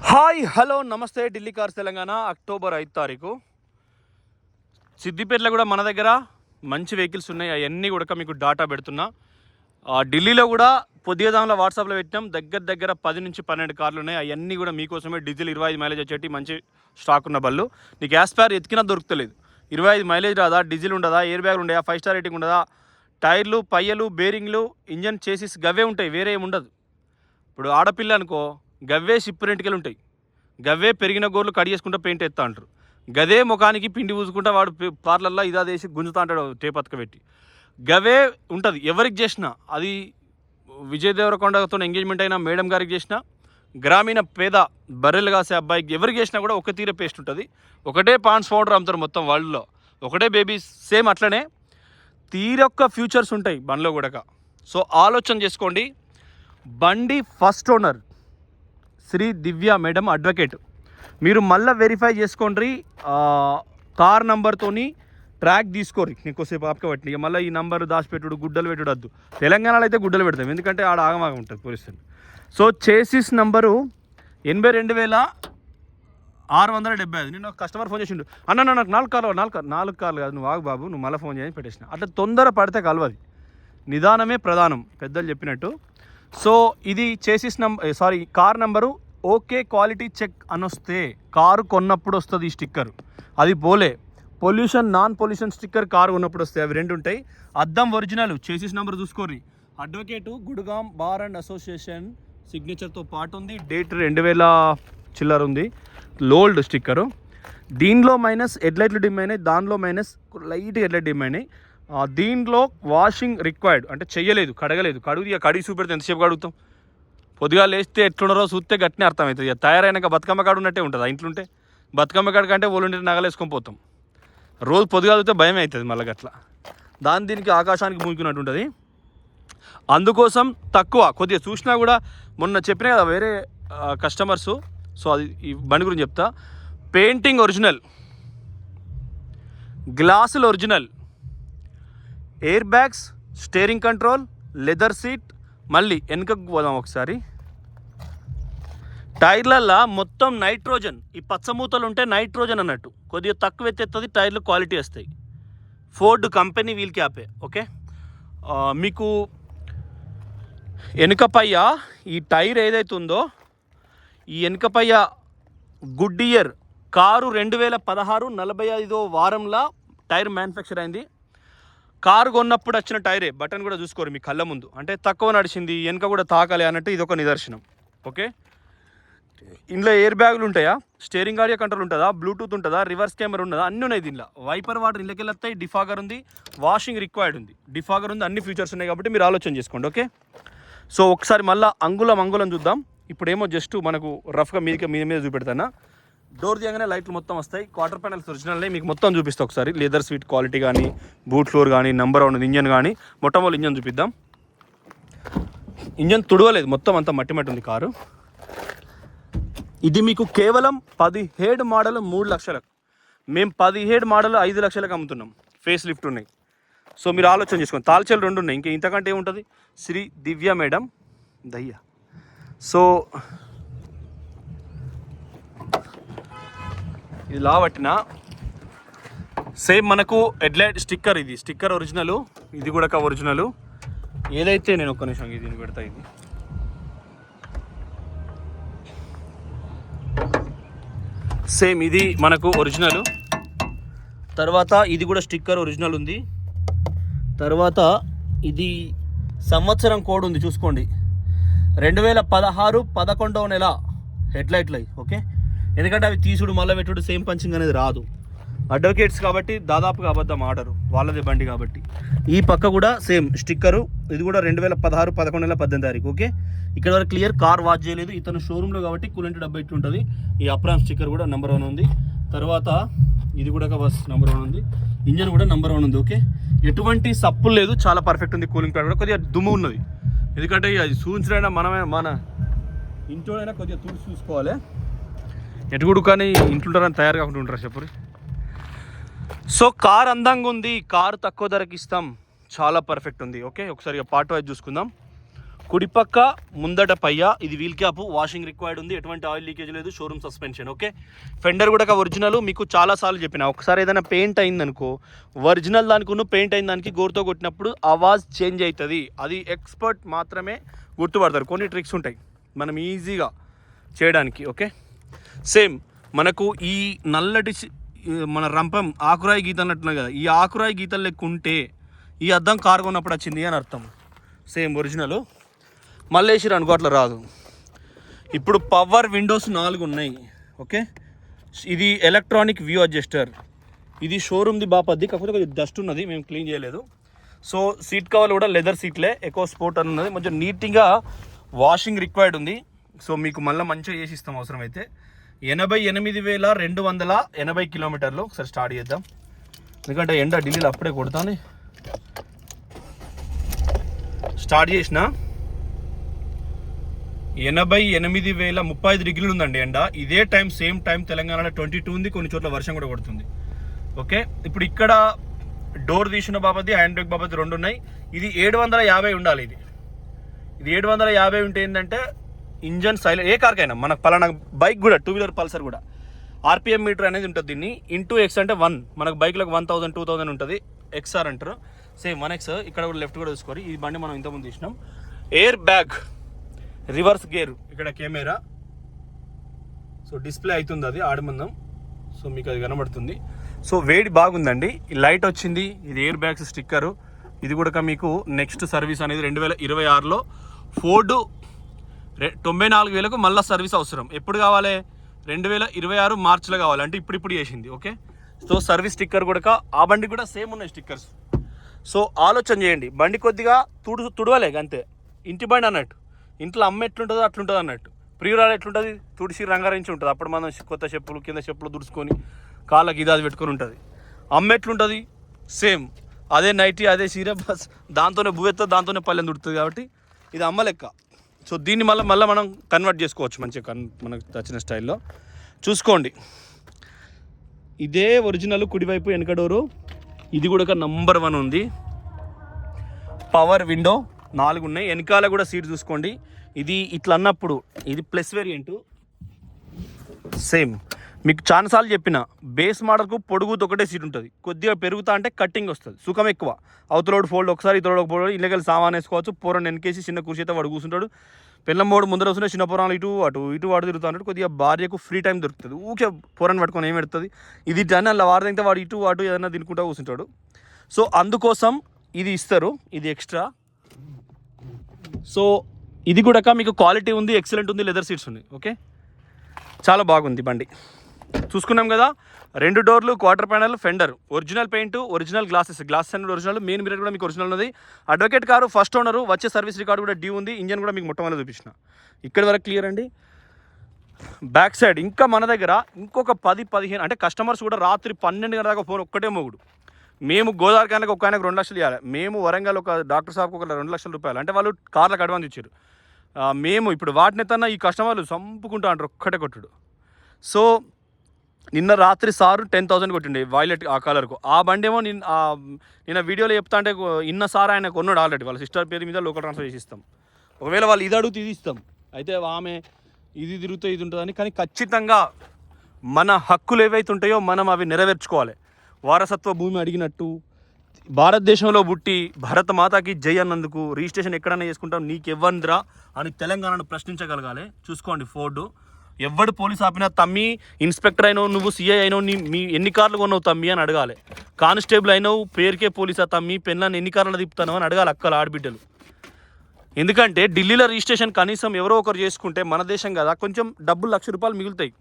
Hi hello నమస్తే. Delhi cars Telangana October 5 తారీఖు. సిద్దిపేటలో కూడా మన దగ్గర మంచి వెహికల్స్ ఉన్నాయి. అవన్నీ కూడా మీకు డాటా పెడుతున్నా. ఢిల్లీలో కూడా పొద్దుదాంలో వాట్సాప్లో పెట్టినాం. దగ్గర 10 నుంచి 12 కార్లు ఉన్నాయి. అవన్నీ కూడా మీకోసమే. డీజిల్ 25 మైలేజ్ వచ్చేటి మంచి స్టాక్ ఉన్న బళ్ళు. నీకు గ్యాస్ ప్యార్ ఎతికినా దొరుకుతలేదు. 25 మైలేజ్ రాదా, డీజిల్ ఉండదా, ఎయిర్ బ్యాగ్ ఉండదా, 5 స్టార్ రేటింగ్ ఉండదా, టైర్లు, పయ్యలు, బేరింగ్లు, ఇంజన్ చేసిస్ గవ్వే ఉంటాయి, వేరే ఏమి ఉండదు. ఇప్పుడు ఆడపిల్ల అనుకో, గవ్వే షిప్ రెంట్కెళ్ళి ఉంటాయి. గవ్వే పెరిగిన గోర్లు కడి చేసుకుంటూ పెయింట్ ఎత్తా అంటారు. గదే ముఖానికి పిండి పూసుకుంటా వాడు పార్లర్లో ఇదా వేసి గుంజుతా అంటాడు టేపతక పెట్టి. గవే ఉంటుంది ఎవరికి చేసినా. అది విజయ్ దేవరకొండతో ఎంగేజ్మెంట్ అయినా, మేడం గారికి చేసినా, గ్రామీణ పేద బర్రెలు కాసే అబ్బాయికి ఎవరికి చేసినా కూడా ఒక తీరే పేస్ట్ ఉంటుంది. ఒకటే పాండ్స్ పౌడర్ అమ్ముతారు మొత్తం వరల్డ్లో. ఒకటే బేబీస్ సేమ్ అట్లనే తీరొక్క ఫ్యూచర్స్ ఉంటాయి బండ్లో కూడా. సో ఆలోచన చేసుకోండి. బండి ఫస్ట్ ఓనర్ శ్రీ దివ్య మేడం అడ్వకేట్. మీరు మళ్ళీ వెరిఫై చేసుకోండి. కార్ నంబర్తోని ట్రాక్ తీసుకోరు. నీకోసేపు ఆపకబట్టి మళ్ళీ ఈ నంబర్ దాచిపెట్టుడు, గుడ్డలు పెట్టుడు వద్దు. తెలంగాణలో అయితే గుడ్డలు పెడతాం, ఎందుకంటే ఆడ ఆగమాగం ఉంటుంది పోలీసులు. So chassis number 82,675. నేను కస్టమర్ ఫోన్ చేసిండు, అన్న నాకు 4 కార్లు కాదు, నువ్వు ఆగు బాబు, నువ్వు మళ్ళీ ఫోన్ చేసి పెట్టేసిన. అట్లా తొందర పడితే కలవది, నిదానమే ప్రధానం పెద్దలు చెప్పినట్టు. సో ఇది chassis car number okay quality check అని వస్తే కారు కొన్నప్పుడు వస్తుంది ఈ స్టిక్కర్. అది పోలే pollution, non pollution sticker car కొన్నప్పుడు వస్తాయి. అవి రెండు ఉంటాయి. అద్దం ఒరిజినల్, చేసిస్ నెంబర్ చూసుకోండి. Advocate Gurgaon bar and association సిగ్నేచర్తో పాటు ఉంది. డేట్ 2000 చిల్లర ఉంది. లోల్డ్ స్టిక్కరు. దీనిలో మైనస్ హెడ్లైట్లు డిమ్ అయినాయి, దానిలో మైనస్ లైట్ హెడ్లైట్ డిమ్ అయినాయి. దీంట్లో వాషింగ్ రిక్వైర్డ్, అంటే చెయ్యలేదు, కడగలేదు. కడిగి చూపెడితే ఎంతసేపు కడుగుతాం? పొద్దుగా లేస్తే ఎట్లున్నారో చూస్తే గట్టినే అర్థమవుతుంది. బతుకమ్మ కాడు ఉన్నట్టే ఉంటుంది. ఆ ఇంట్లుంటే బతుకమ్మ కాడు కంటే ఒళ్ళుంటే నగలేసుకొని పోతాం. రోజు పొద్దుగా చూస్తే భయమే అవుతుంది మళ్ళీ గట్లా. దీనికి ఆకాశానికి మూకున్నట్టు ఉంటుంది. అందుకోసం తక్కువ కొద్దిగా చూసినా కూడా. మొన్న చెప్పినా కదా వేరే కస్టమర్సు. సో అది ఈ బండి గురించి చెప్తా. పెయింటింగ్ ఒరిజినల్, గ్లాసులు original, air bags, steering control, leather seat. మళ్ళీ వెనుకకు పోదాం ఒకసారి. టైర్లల్లో మొత్తం నైట్రోజన్. ఈ పచ్చమూతలు ఉంటే నైట్రోజన్ అన్నట్టు. కొద్దిగా తక్కువ ఎత్తేస్తుంది, టైర్లు క్వాలిటీ వస్తాయి. ఫోర్డ్ కంపెనీ వీల్ క్యాపే. ఓకే, మీకు వెనుకపయ్య ఈ టైర్ ఏదైతే ఉందో, ఈ వెనుకపయ్య గుడ్ ఇయర్ కారు 2016 45వ వారంలో టైర్ మ్యానుఫ్యాక్చర్ అయింది. కారు కొన్నప్పుడు వచ్చిన టైరే. బటన్ కూడా చూసుకోరు మీ కళ్ళ ముందు. అంటే తక్కువ నడిచింది, వెనక కూడా తాకాలి అన్నట్టు ఇదొక నిదర్శనం. ఓకే, ఇందులో ఎయిర్ బ్యాగులు ఉంటాయా, స్టీరింగ్ ఆడియో కంట్రోల్ ఉంటుందా, బ్లూటూత్ ఉంటుందా, రివర్స్ కెమెరా ఉంటుందా, అన్నీ ఉన్నాయి దీనిలో. వైపర్ వాటర్ ఇళ్ళకి వెళ్ళొస్తాయి. డిఫాగర్ ఉంది, వాషింగ్ రిక్వైర్డ్ ఉంది, డిఫాగర్ ఉంది, అన్ని ఫీచర్స్ ఉన్నాయి. కాబట్టి మీరు ఆలోచన చేసుకోండి. ఓకే, సో ఒకసారి మళ్ళీ అంగుళం చూద్దాం. ఇప్పుడేమో జస్ట్ మనకు రఫ్గా మీద చూపెడతానా. డోర్ తీయగానే లైట్లు మొత్తం వస్తాయి. క్వార్టర్ ప్యానల్స్ ఒరిజినల్నే మీకు మొత్తం చూపిస్తా ఒకసారి. లెదర్ స్వీట్ క్వాలిటీ కానీ, బూట్ ఫ్లోర్ కానీ, నంబర్ 1 ఇంజన్ కానీ. మొట్టమొదటి ఇంజన్ చూపిద్దాం. ఇంజన్ తుడవలేదు, మొత్తం అంతా మట్టి ఉంది కారు. ఇది మీకు కేవలం 17 మోడల్ 3 లక్షలకు. మేము 17 మోడల్ 5 లక్షలకు అమ్ముతున్నాం. ఫేస్ లిఫ్ట్ ఉన్నాయి. సో మీరు ఆలోచన చేసుకోండి. తాల్చేలు 2 ఉన్నాయి. ఇంకా ఇంతకంటే ఏముంటుంది? శ్రీ దివ్య మేడం దయ్య. సో ఇది లావట్టిన సేమ్ మనకు హెడ్లైట్ స్టిక్కర్. ఇది స్టిక్కర్ ఒరిజినల్, ఇది కూడా ఒరిజినల్. ఏదైతే నేను ఒక్క నిమిషం దీన్ని పెడతా. ఇది సేమ్, ఇది మనకు ఒరిజినల్. తర్వాత ఇది కూడా స్టిక్కర్ ఒరిజినల్ ఉంది. తర్వాత ఇది సంవత్సరం కోడ్ ఉంది చూసుకోండి. 2016 11వ నెల హెడ్లైట్లు. ఓకే, ఎందుకంటే అవి తీసుడు మళ్ళీ పెట్టుడు సేమ్ పంచింగ్ అనేది రాదు. అడ్వకేట్స్ కాబట్టి దాదాపుగా అబద్ధం ఆడరు, వాళ్ళదే బండి కాబట్టి. ఈ పక్క కూడా సేమ్ స్టిక్కరు. ఇది కూడా 2016 11 నెల 18 తారీఖు. ఓకే, ఇక్కడ వరకు క్లియర్. కార్ వాచ్ చేయలేదు ఇతను షోరూంలో కాబట్టి. కూలెంట్ డబ్బా ఇట్టు ఉంటుంది. ఈ అప్రామ్ స్టిక్కర్ కూడా నెంబర్ 1 ఉంది. తర్వాత ఇది కూడా బస్ నెంబర్ 1 ఉంది. ఇంజన్ కూడా నెంబర్ 1 ఉంది. ఓకే, ఎటువంటి సప్పులు లేదు, చాలా పర్ఫెక్ట్ ఉంది. కూలింగ్ ప్యాడ్ కూడా కొద్దిగా దుమ్ము ఉన్నది, ఎందుకంటే అది సూచించడైనా మన ఇంట్లోనైనా కొద్దిగా చూసుకోవాలి. ఎటుగుడు కానీ ఇంట్లోంటారని తయారు కాకుండా ఉంటారు చెప్పరు. సో కార్ అందంగా ఉంది, కారు తక్కువ ధరకి ఇస్తాం, చాలా పర్ఫెక్ట్ ఉంది. ఓకే, ఒకసారి పార్ట్ వైజ్ చూసుకుందాం. కుడిపక్క ముందట పయ్య, ఇది వీల్ క్యాప్, వాషింగ్ రిక్వైర్డ్ ఉంది, ఎటువంటి ఆయిల్ లీకేజ్ లేదు, షోరూమ్ సస్పెన్షన్. ఓకే, ఫెండర్ కూడా ఒరిజినల్. మీకు చాలాసార్లు చెప్పిన, ఒకసారి ఏదైనా పెయింట్ అయిందనుకో, ఒరిజినల్ దానికి పెయింట్ అయిన దానికి గోరుతో కొట్టినప్పుడు ఆవాజ్ చేంజ్ అవుతుంది. అది ఎక్స్పర్ట్ మాత్రమే గుర్తుపడతారు. కొన్ని ట్రిక్స్ ఉంటాయి మనం ఈజీగా చేయడానికి. ఓకే, సేమ్ మనకు ఈ నల్లటి మన రంపం ఆకురాయి గీత అన్నట్టున్నా కదా, ఈ ఆకురాయి గీతలు లెక్క ఉంటే ఈ అద్దం కారు కొన్నప్పుడు వచ్చింది అని అర్థం. Same original. మళ్ళీ వేసిరు అనుకో అట్లా రాదు. ఇప్పుడు పవర్ విండోస్ 4 ఉన్నాయి. ఓకే, ఇది ఎలక్ట్రానిక్ వ్యూ అడ్జస్టర్. ఇది షోరూమ్ది బాపద్ది, కాకపోతే కొంచెం డస్ట్ ఉన్నది, మేము క్లీన్ చేయలేదు. సో సీట్ కవర్లు కూడా లెదర్ సీట్లే, ఎక్కువ స్పోర్ట్ అని ఉన్నది, కొంచెం నీట్గా వాషింగ్ రిక్వైర్డ్ ఉంది. సో మీకు మళ్ళీ మంచిగా చేసి ఇస్తాం అవసరం అయితే. 88,280 కిలోమీటర్లు. ఒకసారి స్టార్ట్ చేద్దాం, ఎందుకంటే ఎండ ఢిల్లీలో అప్పుడే కొడతాను. స్టార్ట్ చేసిన 88,035 డిగ్రీలు ఉందండి ఎండ. ఇదే టైం సేమ్ టైం తెలంగాణలో 22 ఉంది, కొన్ని చోట్ల వర్షం కూడా కొడుతుంది. ఓకే, ఇప్పుడు ఇక్కడ డోర్ తీసిన బాబద్ది, హ్యాండ్ బ్రేక్ బాబద్ది 2 ఉన్నాయి. ఇది 750 ఉండాలి. ఇది 750 ఉంటే ఏంటంటే ఇంజన్ సైలెంట్, ఏ కార్కైనా, మనకు పలానా బైక్ కూడా, 2 వీలర్ పల్సర్ కూడా ఆర్పిఎం మీటర్ అనేది ఉంటుంది. దీన్ని ఇంటూ ఎక్స్ అంటే 1, మనకు బైక్లకు 1000 2000 ఉంటుంది, ఎక్స్ఆర్ అంటారు. Same 1x. ఇక్కడ కూడా లెఫ్ట్ కూడా చూసుకోవాలి. ఈ బండి మనం ఇంతకుముందు తీసినాం. ఎయిర్ బ్యాగ్, రివర్స్ గేర్, ఇక్కడ కెమెరా. సో డిస్ప్లే అవుతుంది అది ఆడమందం, సో మీకు అది కనబడుతుంది. సో వేడి బాగుందండి. ఈ లైట్ వచ్చింది, ఇది ఎయిర్ బ్యాగ్స్ స్టిక్కరు. ఇది కూడా మీకు నెక్స్ట్ సర్వీస్ అనేది 2026లో ఫోర్డ్ 94,000కు మళ్ళీ సర్వీస్ అవసరం. ఎప్పుడు కావాలి? 2026 మార్చిలో కావాలి, అంటే ఇప్పుడు చేసింది. ఓకే, సో సర్వీస్ స్టిక్కర్ కూడా ఆ బండి కూడా సేమ్ ఉన్నాయి స్టిక్కర్స్. సో ఆలోచన చేయండి, బండి కొద్దిగా తుడవలే అంతే. ఇంటి బండి అన్నట్టు, ఇంట్లో అమ్మ ఎట్లుంటుందో అట్లుంటుంది అన్నట్టు. ప్రియురాలు ఎట్లుంటుంది, తుడిసి రంగారించి ఉంటుంది. అప్పుడు మనం కొత్త చెప్పులు, కింద చెప్పులు దుడుచుకొని కాళ్ళకి ఇది అది పెట్టుకొని ఉంటుంది. అమ్మ ఎట్లుంటుంది సేమ్ అదే నైటీ, అదే చీర, బస్ దాంతోనే బువ్వెత్తుంది, దాంతోనే పల్లెం దుడుతుంది. కాబట్టి ఇది అమ్మ లెక్క. సో దీన్ని మళ్ళీ మనం కన్వర్ట్ చేసుకోవచ్చు మంచిగా మనకు నచ్చిన స్టైల్లో. చూసుకోండి, ఇదే ఒరిజినల్. కుడివైపు వెనక డోరు, ఇది కూడా నంబర్ 1 ఉంది. పవర్ విండో 4 ఉన్నాయి. వెనకాల కూడా సీట్ చూసుకోండి. ఇది ఇట్లా అన్నప్పుడు ఇది ప్లస్ వేరియంటు. సేమ్ మీకు చాలాసార్లు చెప్పిన, బేస్ మోడల్కు పొడుగుతో ఒకటే సీట్ ఉంటుంది. కొద్దిగా పెరుగుతా అంటే కట్టింగ్ వస్తుంది, సుఖం ఎక్కువ. అవతలోడు ఫోల్డ్ ఒకసారి, ఇతరుడు ఒక ఫోల్డ్, ఇళ్ళకెళ్ళి సామాన్ వేసుకోవచ్చు. పూరని వెనకేసి చిన్న కుర్చీ అయితే వాడు కూర్చుంటాడు. పిల్లమ్మోడు ముందర వస్తుంటే చిన్న పురాణాలు ఇటు అటు తిరుగుతూ ఉంటాడు. కొద్దిగా భార్యకు ఫ్రీ టైం దొరుకుతుంది. ఊకే పూరని పట్టుకొని ఏం పెడుతుంది, ఇది టన్ అలా వాడితే వాడు ఇటు అటు ఏదైనా తినుకుంటూ కూర్చుంటాడు. సో అందుకోసం ఇది ఇస్తారు, ఇది ఎక్స్ట్రా. సో ఇది కూడా మీకు క్వాలిటీ ఉంది, ఎక్సలెంట్ ఉంది, లెదర్ సీట్స్ ఉన్నాయి. ఓకే, చాలా బాగుంది బండి. చూసుకున్నాం కదా, 2 డోర్లు, quarter panel, fender, original paint, original glasses అన్ని ఒరిజినల్. మెయిన్ మిర్రర్ కూడా మీకు ఒరిజినల్ ఉన్నది. అడ్వకేట్ కారు, ఫస్ట్ ఓనరు, వచ్చే సర్వీస్ రికార్డు కూడా డ్యూ ఉంది. ఇంజన్ కూడా మీకు మొట్టమొదటి చూపించిన. ఇక్కడ వరకు క్లియర్ అండి. బ్యాక్ సైడ్ ఇంకా మన దగ్గర ఇంకొక 10-15 అంటే కస్టమర్స్ కూడా రాత్రి 12 గంటల దాకా ఫోన్ ఒక్కటే మొగుడు. మేము గోదావరి క్యాన్లకు ఒక ఆయనకు 2 లక్షలు ఇవ్వాలి. మేము వరంగల్ ఒక డాక్టర్ సాబ్కి ఒక 2 లక్షల రూపాయలు, అంటే వాళ్ళు కార్లకు అడ్వాన్స్ ఇచ్చారు. మేము ఇప్పుడు వాటిని తన ఈ కస్టమర్లు చంపుకుంటూ అంటారు ఒక్కటే కొట్టుడు. సో నిన్న రాత్రి సారు 10,000 కొట్టిండే వైలెట్ ఆ కలర్కు. ఆ బండి ఏమో నిన్న వీడియోలో చెప్తా అంటే ఇన్న సార్ ఆయన కొన్నాడు ఆల్రెడీ. వాళ్ళ సిస్టర్ పేరు మీద లోకల్ ట్రాన్స్ఫర్ చేసి ఇస్తాం. ఒకవేళ వాళ్ళు ఇది అడుగుతూ ఇది ఇస్తాం. అయితే ఆమె ఇది తిరుగుతూ ఇది ఉంటుందని. కానీ ఖచ్చితంగా మన హక్కులు ఏవైతే ఉంటాయో మనం అవి నెరవేర్చుకోవాలి. వారసత్వ భూమి అడిగినట్టు భారతదేశంలో పుట్టి భారత మాతాకి జై అన్నందుకు రిజిస్ట్రేషన్ ఎక్కడైనా చేసుకుంటాం, నీకెవ్వందిరా అని తెలంగాణను ప్రశ్నించగలగాలి. చూసుకోండి, ఫోర్డు ఎవడు పోలీస్ ఆపినా తమ్మి, ఇన్స్పెక్టర్ అయినావు, నువ్వు సిఐ అయినావు, మీ ఎన్ని కార్లు కొన్నావు తమ్మి అని అడగాలి. కానిస్టేబుల్ అయినావు, పేరుకే పోలీసా తమ్మి, పెళ్ళని ఎన్ని కార్లు తిప్పుతాను అని అడగాలి అక్కల ఆడబిడ్డలు. ఎందుకంటే ఢిల్లీలో రిజిస్ట్రేషన్ కనీసం ఎవరో ఒకరు చేసుకుంటే, మన దేశం కదా, కొంచెం డబ్బులు ₹1,00,000 మిగులుతాయి.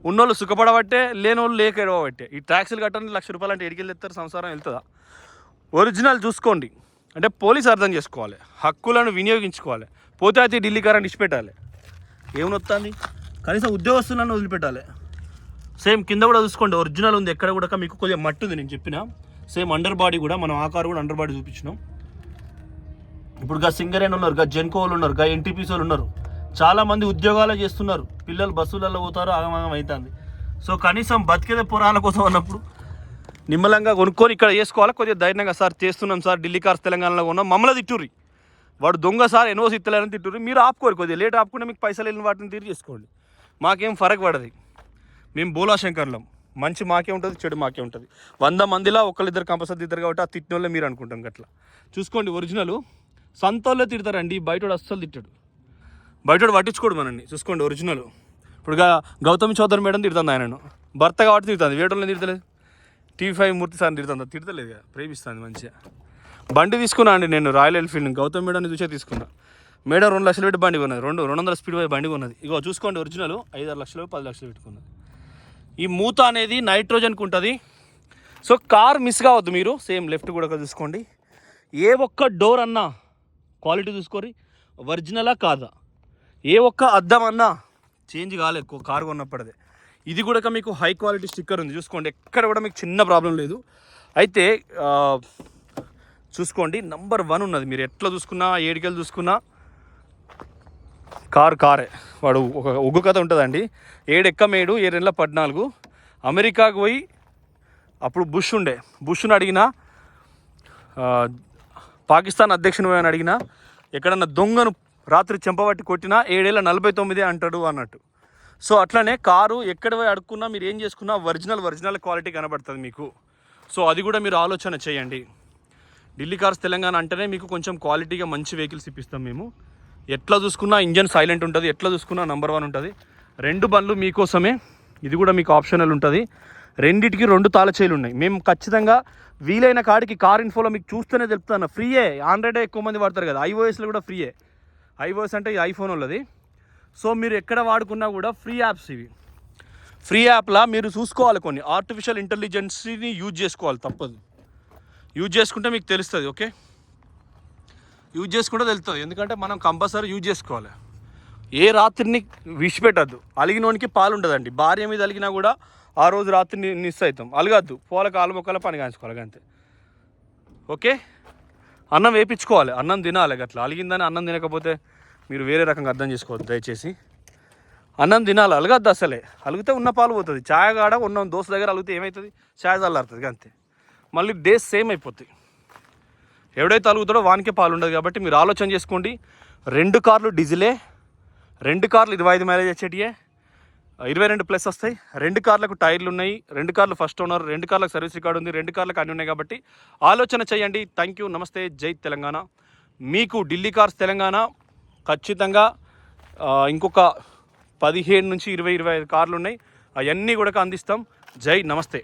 ఉన్నోళ్ళు సుఖపడబట్టే, లేనోళ్ళు లేక ఎడవబట్టే. ఈ ట్యాక్సీలు కట్టడానికి ₹1,00,000 అంటే ఎడికి వెళ్తారు, సంసారం వెళ్తుందా? ఒరిజినల్ చూసుకోండి. అంటే పోలీసు అర్థం చేసుకోవాలి, హక్కులను వినియోగించుకోవాలి. పోతే అయితే ఢిల్లీ కారాన్ని ఇచ్చిపెట్టాలి. ఏమనొస్తుంది, కనీసం ఉద్యోగస్తులను వదిలిపెట్టాలి. సేమ్ కింద కూడా చూసుకోండి, ఒరిజినల్ ఉంది. ఎక్కడ కూడా మీకు కొద్దిగా మట్టి ఉంది, నేను చెప్పిన. సేమ్ అండర్ బాడీ కూడా మనం ఆ కారు కూడా అండర్ బాడీ చూపించినాం. ఇప్పుడు సింగరేన్ ఉన్నారు, జెన్కోలు ఉన్నారు, ఎన్టీపీసీలు ఉన్నారు. చాలామంది ఉద్యోగాలు చేస్తున్నారు, పిల్లలు బస్సులలో పోతారు, ఆగమాగం అవుతుంది. సో కనీసం బతికేదే పురాణాల కోసం అన్నప్పుడు నిమ్మలంగా కొనుక్కొని ఇక్కడ చేసుకోవాలి. కొద్దిగా ధైర్యంగా సార్ చేస్తున్నాం సార్, ఢిల్లీ కార్స్ తెలంగాణలో ఉన్నాం, మమ్మల్ని తిట్టుర్రి. వాడు దొంగ సార్ ఎన్ఓసి ఇస్తలేరని తిట్టుర్రు. మీరు ఆపుకోరు, కొద్దిగా లేట్ ఆపుకుంటే మీకు పైసలు వెళ్ళిన వాటిని తీరు చేసుకోండి. మాకేం ఫరక్ పడదు. మేము బోలా శంకర్లం. మంచి మాకే ఉంటుంది, చెడు మాకే ఉంటుంది. 100 మందిలో ఒకళ్ళిద్దరు కంపల్సరీ తిడతారు కాబట్టి ఆ తిట్టిన వాళ్ళే మీరు అనుకుంటాం. గట్లా చూసుకోండి. ఒరిజినల్ సంతోళ్ళే తిడతారండి, బయటోడు అస్సలు తిట్టాడు. బయటోడు పట్టించుకోడు మనల్ని. చూసుకోండి ఒరిజినల్. ఇప్పుడు గౌతమి చౌదరి మేడం తిడుతుంది ఆయనను, భర్త కాబట్టి తిడుతుంది. వేటోళ్ళని తిడతలేదు. TV5 మూర్తి సార్ని తిడుతుంది, తిడతలేదు కదా, ప్రేమిస్తుంది మంచిగా. బండి తీసుకున్నా అండి నేను, రాయల్ ఎన్ఫీల్డ్ గౌతమ్ మేడాన్ని చూసే తీసుకున్నా. మేడం 2 లక్షలు పెట్టి బండి కొన్నది, 200 స్పీడ్ పోయి బండి కొన్నది. ఇగో చూసుకోండి ఒరిజినల్ 5-6 లక్షలు 10 లక్షలు పెట్టుకున్నది. ఈ మూత అనేది నైట్రోజన్కి ఉంటుంది. సో కార్ మిస్ కావద్దు మీరు. సేమ్ లెఫ్ట్ కూడా చూసుకోండి. ఏ ఒక్క డోర్ అన్నా క్వాలిటీ చూసుకోరి, ఒరిజినలా కాదా. ఏ ఒక్క అద్దం అన్నా చేంజ్ కాలేదు కారు కొన్నప్పుడే. ఇది కూడా మీకు హై క్వాలిటీ స్టిక్కర్ ఉంది చూసుకోండి. ఎక్కడ కూడా మీకు చిన్న ప్రాబ్లం లేదు. అయితే చూసుకోండి నంబర్ 1 ఉన్నది. మీరు ఎట్లా చూసుకున్నా, ఏడికెళ్ళి చూసుకున్నా కారే. వాడు ఒక ఒగ్గు కథ ఉంటుందండి. 7 ఎక్కమేడు 7 14 అమెరికాకు పోయి అప్పుడు బుష్ను అడిగినా, పాకిస్తాన్ అధ్యక్షుని అని అడిగినా, ఎక్కడన్నా దొంగను రాత్రి చెంపబట్టి కొట్టినా 7 49 అంటాడు అన్నట్టు. సో అట్లనే కారు ఎక్కడ పోయి అడుక్కున్నా, మీరు ఏం చేసుకున్నా ఒరిజినల్ క్వాలిటీ కనబడుతుంది మీకు. సో అది కూడా మీరు ఆలోచన చేయండి. ఢిల్లీ కార్స్ తెలంగాణ అంటేనే మీకు కొంచెం క్వాలిటీగా మంచి వెహికల్స్ ఇప్పిస్తాం మేము. ఎట్లా చూసుకున్నా ఇంజన్ సైలెంట్ ఉంటుంది, ఎట్లా చూసుకున్నా నంబర్ 1 ఉంటుంది. 2 బండ్లు మీకోసమే, ఇది కూడా మీకు ఆప్షనల్ ఉంటుంది. రెండిటికి 2 తాళచేలు ఉన్నాయి. మేము ఖచ్చితంగా వీలైన కాడికి కార్ ఇన్ఫోలో మీకు చూస్తూనే తెలుపుతాను. ఫ్రీయే. ఆండ్రాయిడే ఎక్కువ మంది వాడతారు కదా, iOSలో కూడా ఫ్రీయే. iOS అంటే ఈ ఐఫోన్ వాళ్ళది. సో మీరు ఎక్కడ వాడుకున్నా కూడా ఫ్రీ యాప్స్ ఇవి. ఫ్రీ యాప్లా మీరు చూసుకోవాలి, కొన్ని ఆర్టిఫిషియల్ ఇంటెలిజెన్స్ని యూజ్ చేసుకోవాలి, తప్పదు. యూజ్ చేసుకుంటే మీకు తెలుస్తుంది. ఓకే, యూజ్ చేసుకుంటే తెలుస్తుంది. ఎందుకంటే మనం కంపల్సరీ యూజ్ చేసుకోవాలి. ఏ రాత్రిని విడిచిపెట్టద్దు. అలిగినోనికి పాలు ఉండదండి. భార్య మీద అలిగినా కూడా ఆ రోజు రాత్రిని మిస్ అవుతాం. అలగద్దు, పోల కాలు మొక్కల పని కాంచుకోవాలి అంతే. ఓకే, అన్నం వేయించుకోవాలి, అన్నం తినాలి. అట్లా అలిగిందని అన్నం తినకపోతే మీరు వేరే రకంగా అర్థం చేసుకోవద్దు దయచేసి. అన్నం తినాలి, అలగద్దు అసలే. అలిగితే ఉన్న పాలు పోతుంది. ఛాయ్ కాడ ఉన్న దోశ దగ్గర అలిగితే ఏమవుతుంది, ఛాయ్ చల్లారుతుంది అంతే. మళ్ళీ డేస్ సేమ్ అయిపోతాయి. ఎవడైతే అలుగుతాడో వానికే పాలు ఉండదు. కాబట్టి మీరు ఆలోచన చేసుకోండి. 2 కార్లు డీజిలే, 2 కార్లు 25 మైలేజ్ వచ్చేటియే, 22+ వస్తాయి. 2 కార్లకు టైర్లు ఉన్నాయి, 2 కార్లు ఫస్ట్ ఓనర్, 2 కార్లకు సర్వీస్ రికార్డు ఉంది, 2 కార్లకు అన్నీ ఉన్నాయి. కాబట్టి ఆలోచన చేయండి. థ్యాంక్ యూ, నమస్తే, జై తెలంగాణ. మీకు ఢిల్లీ కార్స్ తెలంగాణ ఖచ్చితంగా ఇంకొక 15 నుంచి 20-25 కార్లు ఉన్నాయి. అవన్నీ కూడా అందిస్తాం. జై నమస్తే.